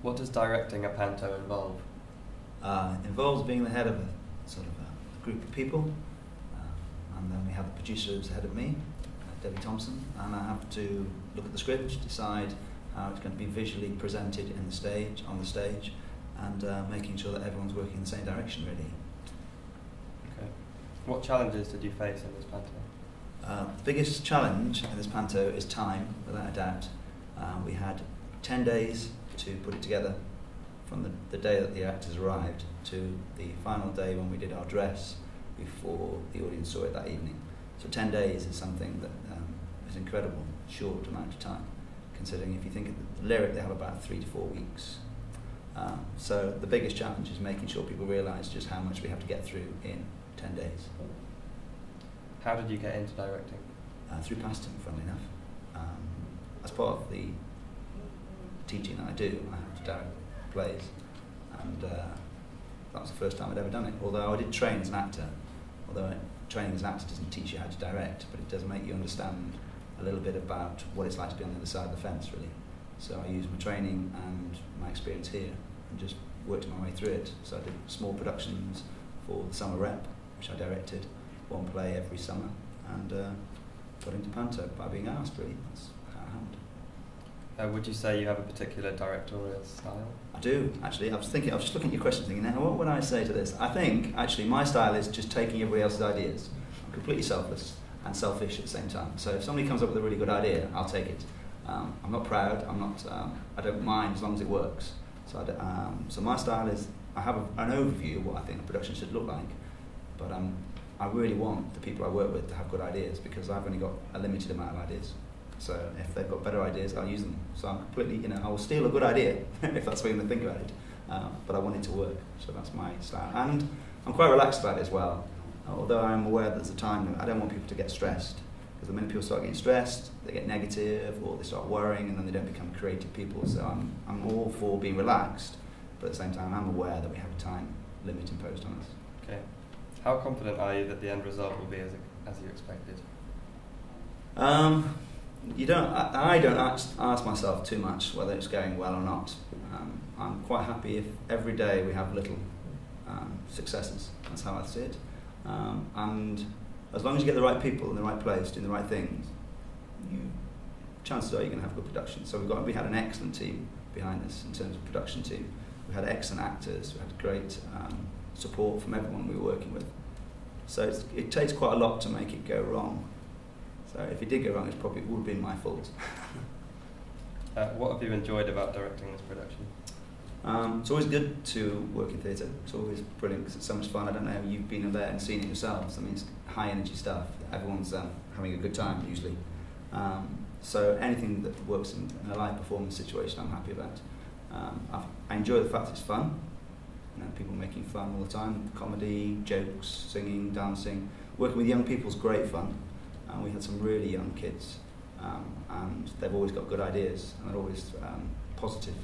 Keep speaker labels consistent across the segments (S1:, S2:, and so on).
S1: What does directing a panto involve?
S2: Involves being the head of a sort of a group of people, and then we have the producer who's ahead of me, Debbie Thompson, and I have to look at the script, decide how it's going to be visually presented on the stage, and making sure that everyone's working in the same direction, really.
S1: Okay. What challenges did you face in this panto?
S2: The biggest challenge in this panto is time, without a doubt. We had 10 days to put it together, from the day that the actors arrived to the final day when we did our dress before the audience saw it that evening. So 10 days is something that is an incredible short amount of time, considering if you think of the lyric, they have about 3 to 4 weeks. So the biggest challenge is making sure people realise just how much we have to get through in 10 days.
S1: How did you get into directing?
S2: Through Paston, funnily enough. As part of the teaching that I do, I have to direct plays, and that was the first time I'd ever done it. Although I did train as an actor, training as an actor doesn't teach you how to direct, but it does make you understand a little bit about what it's like to be on the other side of the fence, really. So I used my training and my experience here and just worked my way through it. So I did small productions for the summer rep, which I directed, one play every summer, and got into panto by being asked, really. That's how it happened.
S1: Would you say you have a particular directorial style?
S2: I do, actually. I was just looking at your question thinking, now what would I say to this? I think, actually, my style is just taking everybody else's ideas. I'm completely selfless and selfish at the same time. So if somebody comes up with a really good idea, I'll take it. I'm not proud, I don't mind as long as it works. So my style is, I have an overview of what I think a production should look like, but I really want the people I work with to have good ideas, because I've only got a limited amount of ideas. So if they've got better ideas, I'll use them. So I'm completely, I will steal a good idea, if that's the way you think about it, but I want it to work. So that's my style. And I'm quite relaxed about it as well, although I'm aware that there's a time I don't want people to get stressed, because the minute people start getting stressed, they get negative, or they start worrying, and then they don't become creative people. So I'm all for being relaxed, but at the same time I'm aware that we have a time limit imposed on us.
S1: Okay. How confident are you that the end result will be as you expected?
S2: I don't ask myself too much whether it's going well or not. I'm quite happy if every day we have little successes. That's how I see it. And as long as you get the right people in the right place doing the right things, chances are you're going to have a good production. So we had an excellent team behind us in terms of production team. We had excellent actors. We had great support from everyone we were working with. So it takes quite a lot to make it go wrong. So if it did go wrong, it probably would have been my fault.
S1: What have you enjoyed about directing this production?
S2: It's always good to work in theatre. It's always brilliant because it's so much fun. I don't know, you've been there and seen it yourselves. I mean, it's high energy stuff. Everyone's having a good time usually. So anything that works in a live performance situation, I'm happy about. I enjoy the fact it's fun. People making fun all the time. Comedy, jokes, singing, dancing. Working with young people is great fun. We had some really young kids, and they've always got good ideas, and they're always positive.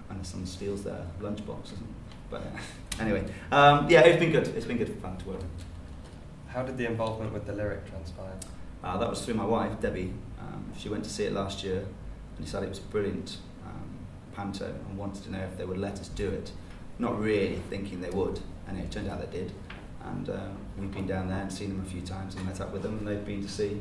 S2: Unless someone steals their lunchbox, isn't it? But anyway, yeah, it's been good. It's been good fun to work with.
S1: How did the involvement with the lyric transpire?
S2: That was through my wife, Debbie. She went to see it last year and decided it was a brilliant panto and wanted to know if they would let us do it. Not really thinking they would, and it turned out they did. And we've been down there and seen them a few times and met up with them, and they've been to see,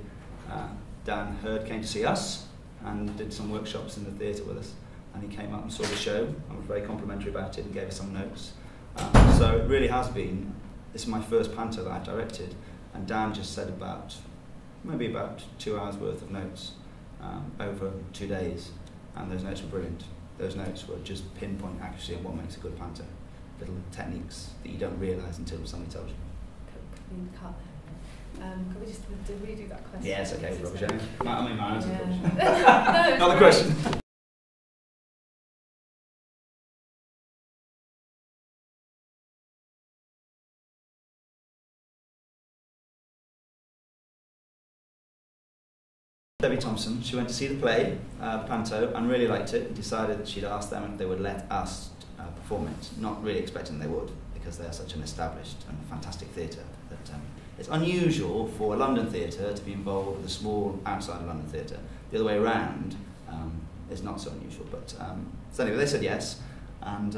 S2: Dan Hurd came to see us and did some workshops in the theatre with us, and he came up and saw the show and was very complimentary about it and gave us some notes. So it really has been, this is my first panto that I directed, and Dan just said maybe about 2 hours worth of notes over 2 days, and those notes were brilliant. Those notes were just pinpoint accuracy of what makes a good panto. Little techniques that you don't realise until somebody tells you.
S3: Could we cut there? Could we just redo that question?
S2: Yeah, it's okay, rubbish. I mean, my answer's rubbish.
S3: No,
S2: Not the question. Debbie Thompson, she went to see the play, panto, and really liked it, and decided that she'd ask them if they would let us perform it, not really expecting they would, because they're such an established and fantastic theatre that it's unusual for a London theatre to be involved with a small outside of London theatre. The other way around, is not so unusual. But so anyway, they said yes, and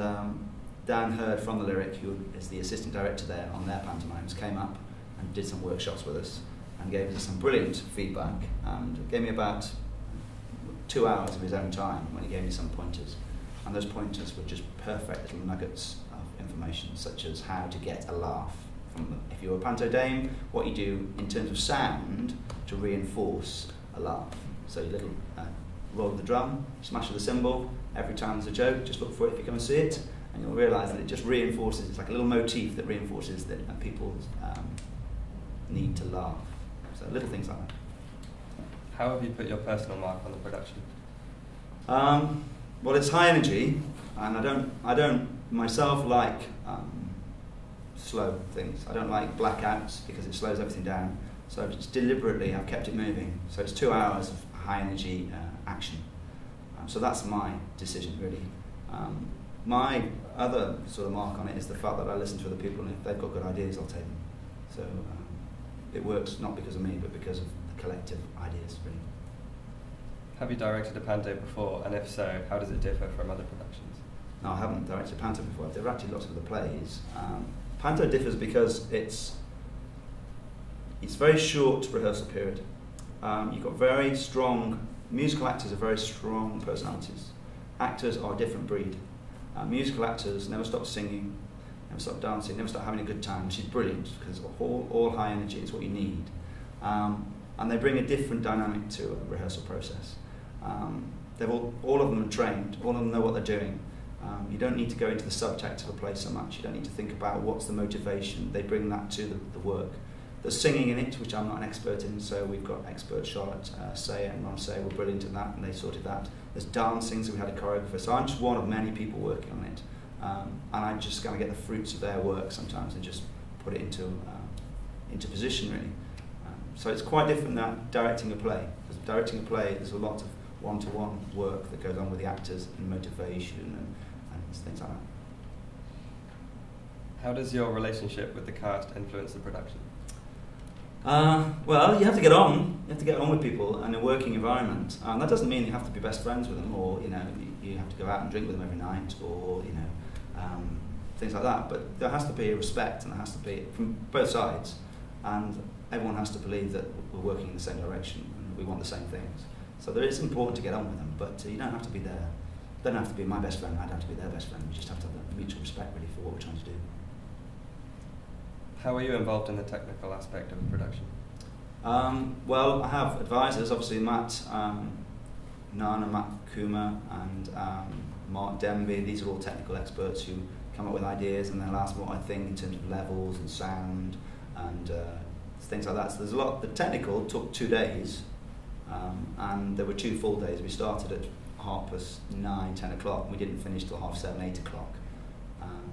S2: Dan Hurd from the Lyric, who is the assistant director there on their pantomimes, came up and did some workshops with us and gave us some brilliant feedback, and gave me about 2 hours of his own time when he gave me some pointers. And those pointers were just perfect little nuggets of information, such as how to get a laugh from them. If you're a panto dame, what you do in terms of sound to reinforce a laugh. So you little roll of the drum, smash of the cymbal, every time there's a joke, just look for it if you come and see it, and you'll realise that it just reinforces, it's like a little motif that reinforces that people need to laugh. So little things like that.
S1: How have you put your personal mark on the production?
S2: Well, it's high energy, and I don't myself like slow things. I don't like blackouts because it slows everything down. So just deliberately I've kept it moving. So it's 2 hours of high energy action. So that's my decision really. My other sort of mark on it is the fact that I listen to other people, and if they've got good ideas, I'll take them. So it works not because of me, but because of the collective ideas really.
S1: Have you directed a panto before, and if so, how does it differ from other productions?
S2: No, I haven't directed a panto before. I've directed lots of other plays. Panto differs because it's very short rehearsal period. You've got very strong, musical actors are very strong personalities. Actors are a different breed. Musical actors never stop singing, never stop dancing, never stop having a good time, which is brilliant because all high energy is what you need. And they bring a different dynamic to a rehearsal process. All of them are trained, all of them know what they're doing. You don't need to go into the subtext of a play so much, you don't need to think about what's the motivation, they bring that to the work. There's singing in it, which I'm not an expert in, so we've got experts, Charlotte Sayer and Ron Sayer were brilliant at that, and they sorted that. There's dancing, so we had a choreographer, so I'm just one of many people working on it. And I just kind of get the fruits of their work sometimes and just put it into position really. So it's quite different than directing a play. Because directing a play, there's a lot of one-to-one work that goes on with the actors and motivation and things like that.
S1: How does your relationship with the cast influence the production?
S2: Well, you have to get on. You have to get on with people in a working environment. That doesn't mean you have to be best friends with them, or you have to go out and drink with them every night, or things like that. But there has to be a respect, and there has to be from both sides, and everyone has to believe that we're working in the same direction and we want the same things. So it is important to get on with them, but you don't have to be there. They don't have to be my best friend. I don't have to be their best friend. We just have to have that mutual respect really for what we're trying to do.
S1: How are you involved in the technical aspect of the production?
S2: Well, I have advisors, obviously Matt Nunn and Matt Kuma and Mark Denby. These are all technical experts who come up with ideas, and they'll ask what I think in terms of levels and sound and things like that. So there's a lot. The technical took 2 days, and there were 2 full days. We started at 9:30, 10 o'clock, and we didn't finish till 7:30, 8 o'clock.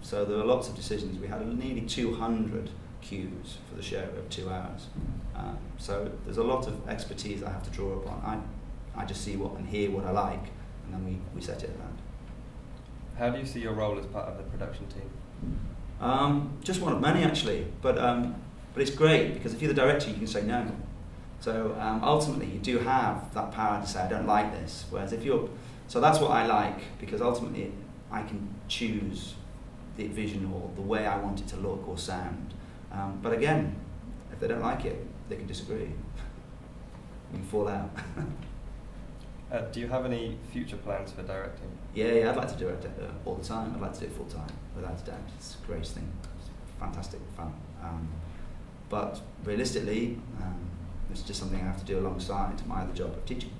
S2: So there were lots of decisions. We had nearly 200 cues for the show of 2 hours. So there's a lot of expertise I have to draw upon. I just see what and hear what I like, and then we set it around.
S1: How do you see your role as part of the production team?
S2: Just one of many actually, but it's great because if you're the director, you can say no. So ultimately, you do have that power to say I don't like this. Whereas if you're, so that's what I like, because ultimately I can choose the vision or the way I want it to look or sound. But again, if they don't like it, they can disagree. We can fall out.
S1: Do you have any future plans for directing?
S2: Yeah, I'd like to do it all the time. I'd like to do it full time, without a doubt. It's the greatest thing. It's fantastic fun. But realistically, it's just something I have to do alongside my other job of teaching.